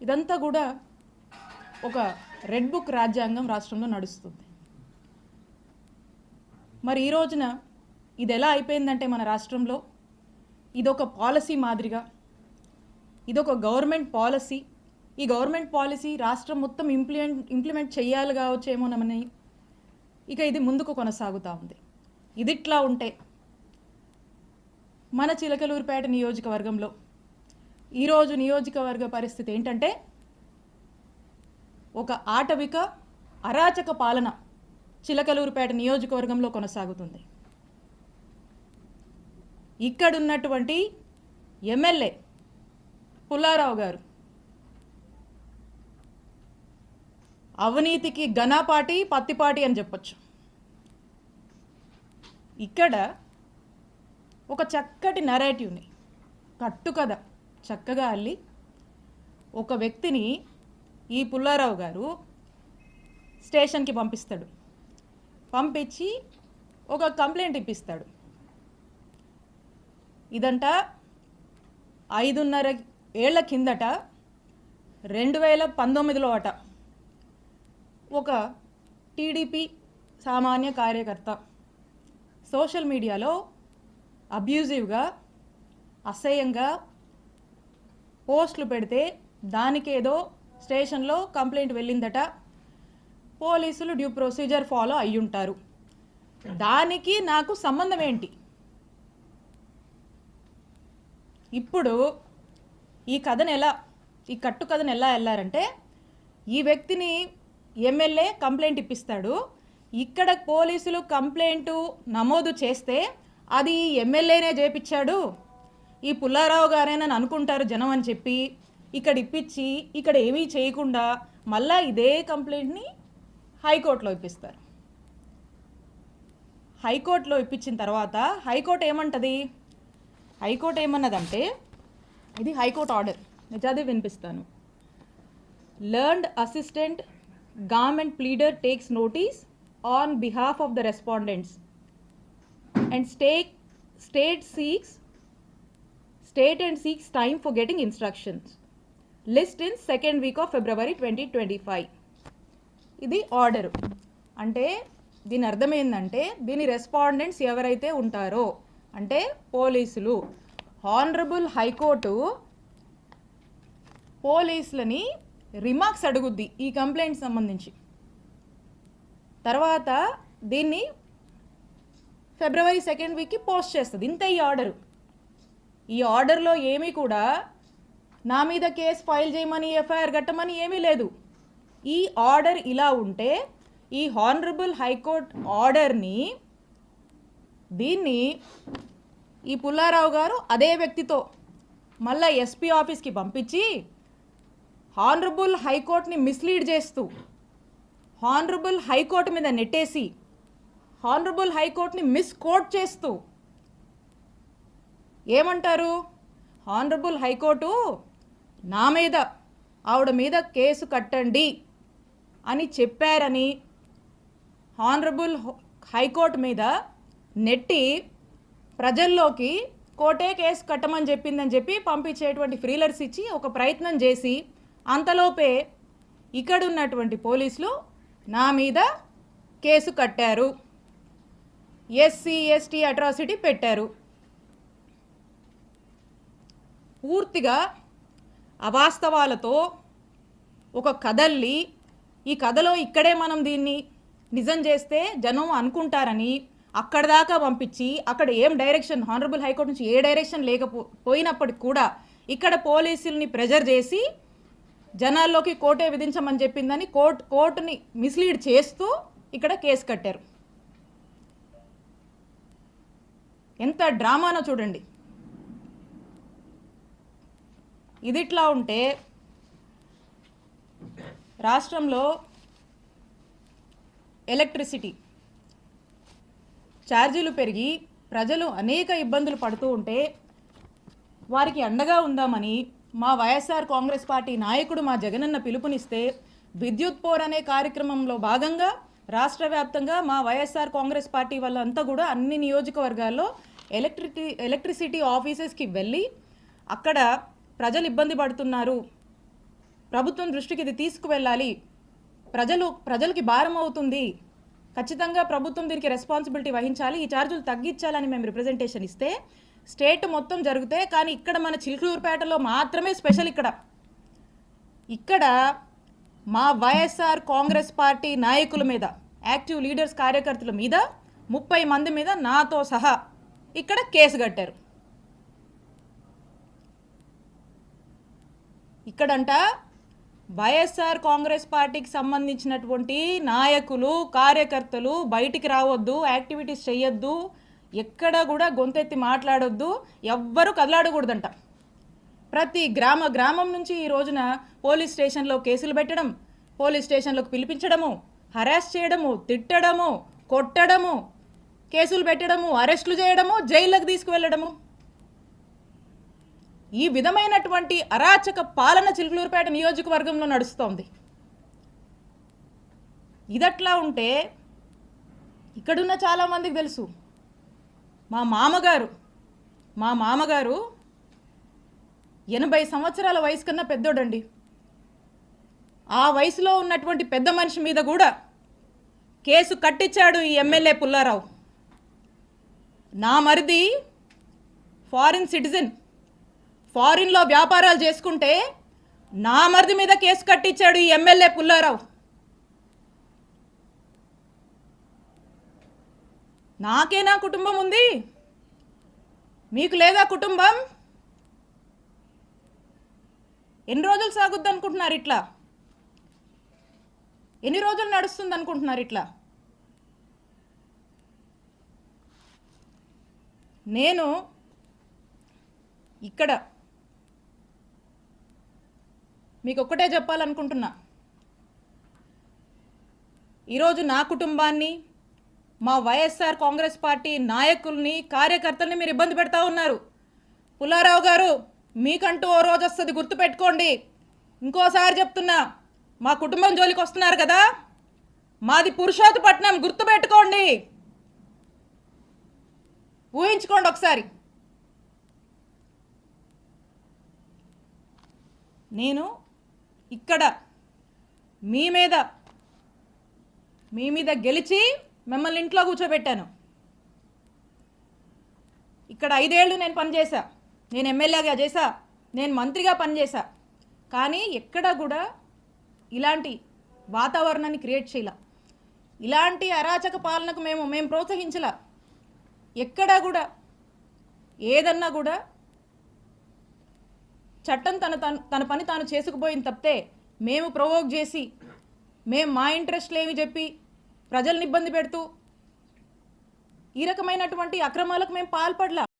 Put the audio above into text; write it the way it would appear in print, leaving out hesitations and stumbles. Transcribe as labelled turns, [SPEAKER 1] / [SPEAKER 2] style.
[SPEAKER 1] ఇదంతా కూడా ఒక రెడ్ బుక్ రాజ్యాంగం రాష్ట్రంలో నడుస్తుంది. మరి ఈ రోజున ఇది ఎలా అయిపోయిందంటే మన రాష్ట్రంలో ఇదొక పాలసీ మాదిరిగా, ఇదొక గవర్నమెంట్ పాలసీ, ఈ గవర్నమెంట్ పాలసీ రాష్ట్రం మొత్తం ఇంప్లిమెంట్ చేయాలి కావచ్చేమోనని ఇక ఇది ముందుకు కొనసాగుతూ ఉంది. ఇదిట్లా ఉంటే మన చిలకలూరిపేట నియోజకవర్గంలో ఈరోజు నియోజకవర్గ పరిస్థితి ఏంటంటే ఒక ఆటవిక అరాచక పాలన చిలకలూరిపేట నియోజకవర్గంలో కొనసాగుతుంది. ఇక్కడున్నటువంటి ఎమ్మెల్యే పుల్లారావు గారు అవినీతికి ఘనాపాటి పత్తిపాటి అని చెప్పొచ్చు. ఇక్కడ ఒక చక్కటి నరేటివ్ని కట్టుకథ చక్కగా అల్లి ఒక వ్యక్తిని ఈ పుల్లారావు గారు స్టేషన్కి పంపిస్తాడు. పంపించి ఒక కంప్లైంట్ ఇప్పిస్తాడు. ఇదంట 5.5 ఏళ్ల కిందట 2019లో అట ఒక టీడీపీ సామాన్య కార్యకర్త సోషల్ మీడియాలో అబ్యూజివ్గా అసహ్యంగా పోస్టులు పెడితే దానికేదో స్టేషన్లో కంప్లైంట్ వెళ్ళిందట. పోలీసులు డ్యూ ప్రొసీజర్ ఫాలో అయ్యుంటారు. దానికి నాకు సంబంధం ఏంటి? ఇప్పుడు ఈ కట్టు కథను ఎలా వెళ్ళారంటే ఈ వ్యక్తిని ఎమ్మెల్యే కంప్లైంట్ ఇప్పిస్తాడు. ఇక్కడ పోలీసులు కంప్లైంట్ నమోదు చేస్తే అది ఎమ్మెల్యేనే చేపించాడు, ఈ పుల్లారావు గారేనని అనుకుంటారు జనం అని చెప్పి ఇక్కడ ఇప్పించి ఇక్కడ ఏమీ చేయకుండా మళ్ళా ఇదే కంప్లైంట్ని హైకోర్టులో ఇప్పిస్తారు. హైకోర్టులో ఇప్పించిన తర్వాత హైకోర్టు ఏమంటది? హైకోర్టు ఏమన్నదంటే, ఇది హైకోర్టు ఆర్డర్, నిజాది వినిపిస్తాను. Learned assistant government pleader takes notice on behalf of the respondents and state and seeks time for getting instructions. List in second week of February 2025. ఇది ఆర్డరు. అంటే దీని అర్థం ఏంటంటే దీని రెస్పాండెంట్స్ ఎవరైతే ఉంటారో అంటే పోలీసులు, హానరబుల్ హైకోర్టు పోలీసులని రిమార్క్స్ అడుగుద్ది ఈ కంప్లైంట్ సంబంధించి. తర్వాత దీన్ని February 2nd వీక్కి పోస్ట్ చేస్తుంది. ఇంత ఈ ఆర్డరు. ఈ ఆర్డర్లో ఏమీ కూడా నా మీద కేసు ఫైల్ చేయమని ఎఫ్ఐఆర్ కట్టమని ఏమీ లేదు. ఈ ఆర్డర్ ఇలా ఉంటే ఈ హానరబుల్ హైకోర్ట్ ఆర్డర్ని దీన్ని ఈ పుల్లారావు గారు అదే వ్యక్తితో మళ్ళీ ఎస్పీ ఆఫీస్కి పంపించి హానరబుల్ హైకోర్టుని మిస్లీడ్ చేస్తూ హానరబుల్ హైకోర్టు మీద నెట్టేసి హానరబుల్ హైకోర్టుని మిస్కోట్ చేస్తూ ఏమంటారు? హానరబుల్ హైకోర్టు నా మీద ఆవిడ మీద కేసు కట్టండి అని చెప్పారని హానరబుల్ హైకోర్టు మీద నెట్టి ప్రజల్లోకి కోర్టే కేసు కట్టమని చెప్పిందని చెప్పి పంపించేటువంటి ఫ్రీలర్స్ ఇచ్చి ఒక ప్రయత్నం చేసి అంతలోపే ఇక్కడున్నటువంటి పోలీసులు నా మీద కేసు కట్టారు, ఎస్సీ ఎస్టీ అట్రాసిటీ పెట్టారు. పూర్తిగా అవాస్తవాలతో ఒక కథల్ని ఈ కథలో ఇక్కడే మనం దీన్ని నిజం చేస్తే జనం అనుకుంటారని అక్కడ దాకా పంపించి అక్కడ ఏం డైరెక్షన్ హానరబుల్ హైకోర్టు నుంచి ఏ డైరెక్షన్ లేకపోయినప్పటికి కూడా ఇక్కడ పోలీసుల్ని ప్రెజర్ చేసి జనాల్లోకి కోర్టే విధించమని చెప్పిందని కోర్టుని మిస్లీడ్ చేస్తూ ఇక్కడ కేసు కట్టారు. ఎంత డ్రామానో చూడండి. ఇదిట్లా ఉంటే రాష్ట్రంలో ఎలక్ట్రిసిటీ ఛార్జీలు పెరిగి ప్రజలు అనేక ఇబ్బందులు పడుతూ ఉంటే వారికి అండగా ఉందామని మా వైఎస్ఆర్ కాంగ్రెస్ పార్టీ నాయకుడు మా జగనన్న పిలుపునిస్తే విద్యుత్ పోర్ అనే కార్యక్రమంలో భాగంగా రాష్ట్ర వ్యాప్తంగా మా వైఎస్ఆర్ కాంగ్రెస్ పార్టీ వాళ్ళంతా కూడా అన్ని నియోజకవర్గాల్లో ఎలక్ట్రిసిటీ ఆఫీసెస్కి వెళ్ళి అక్కడ ప్రజలు ఇబ్బంది పడుతున్నారు, ప్రభుత్వం దృష్టికి ఇది తీసుకువెళ్ళాలి, ప్రజలకి భారం అవుతుంది, ఖచ్చితంగా ప్రభుత్వం దీనికి రెస్పాన్సిబిలిటీ వహించాలి, ఈ ఛార్జీలు తగ్గించాలని మేము రిప్రజెంటేషన్ ఇస్తే స్టేట్ మొత్తం జరిగితే, కానీ ఇక్కడ మన చిలుకూరుపేటలో మాత్రమే స్పెషల్. ఇక్కడ మా వైఎస్ఆర్ కాంగ్రెస్ పార్టీ నాయకుల మీద, యాక్టివ్ లీడర్స్ కార్యకర్తల మీద 30 మంది మీద నాతో సహా ఇక్కడ కేసు కట్టారు. ఇక్కడంట వైఎస్ఆర్ కాంగ్రెస్ పార్టీకి సంబంధించినటువంటి నాయకులు కార్యకర్తలు బయటికి రావద్దు, యాక్టివిటీస్ చేయొద్దు, ఎక్కడ కూడా గొంతెత్తి మాట్లాడొద్దు, ఎవ్వరూ కదలాడకూడదంట. ప్రతి గ్రామం నుంచి ఈ రోజున పోలీస్ స్టేషన్లో కేసులు పెట్టడం, పోలీస్ స్టేషన్లోకి పిలిపించడము, హరాస్ చేయడము, తిట్టడము, కొట్టడము, కేసులు పెట్టడము, అరెస్టులు చేయడము, జైళ్ళకు తీసుకువెళ్ళడము, ఈ విధమైనటువంటి అరాచక పాలన చిలుకూరుపేట నియోజకవర్గంలో నడుస్తోంది. ఇదట్లా ఉంటే ఇక్కడున్న చాలామందికి తెలుసు, మా మామగారు 80 సంవత్సరాల వయసు కన్నా పెద్దోడండి. ఆ వయసులో ఉన్నటువంటి పెద్ద మనిషి మీద కూడా కేసు కట్టించాడు ఈ ఎమ్మెల్యే పుల్లారావు. నా మరిది ఫారిన్ సిటిజన్, ఫారిన్లో వ్యాపారాలు చేసుకుంటే నా మరిది మీద కేసు కట్టించాడు ఈ ఎమ్మెల్యే పుల్లారావు. నాకేనా కుటుంబం ఉంది? మీకు లేదా కుటుంబం? ఎన్ని రోజులు సాగుద్ది అనుకుంటున్నారు ఇట్లా? ఎన్ని రోజులు నడుస్తుంది అనుకుంటున్నారు ఇట్లా? నేను ఇక్కడ మీకు ఒక్కటే చెప్పాలనుకుంటున్నా, ఈరోజు నా కుటుంబాన్ని, మా వైఎస్ఆర్ కాంగ్రెస్ పార్టీ నాయకుల్ని కార్యకర్తల్ని మీరు ఇబ్బంది పెడతా ఉన్నారు. పుల్లారావు గారు, మీకంటూ ఓ రోజు వస్తుంది, గుర్తుపెట్టుకోండి. ఇంకోసారి చెప్తున్నా, మా కుటుంబం జోలికి వస్తున్నారు కదా, మాది పురుషోత్తపట్నం, గుర్తుపెట్టుకోండి, ఊహించుకోండి ఒకసారి. నేను ఇక్కడ మీ మీద గెలిచి మిమ్మల్ని ఇంట్లో కూర్చోబెట్టాను. ఇక్కడ 5 ఏళ్ళు నేను పనిచేశా, నేను ఎమ్మెల్యేగా చేశా, నేను మంత్రిగా పనిచేశా, కానీ ఎక్కడ కూడా ఇలాంటి వాతావరణాన్ని క్రియేట్ చేయలే, ఇలాంటి అరాచక పాలనకు మేము ప్రోత్సహించలా. ఎక్కడా కూడా ఏదన్నా కూడా చట్టం తన పని తాను చేసుకుపోయింది తప్పితే మేము ప్రొవోక్ చేసి, మేము మా ఇంట్రెస్ట్లు ఏమి చెప్పి ప్రజల్ని ఇబ్బంది పెడుతూ ఈ రకమైనటువంటి అక్రమాలకు మేము పాల్పడలా.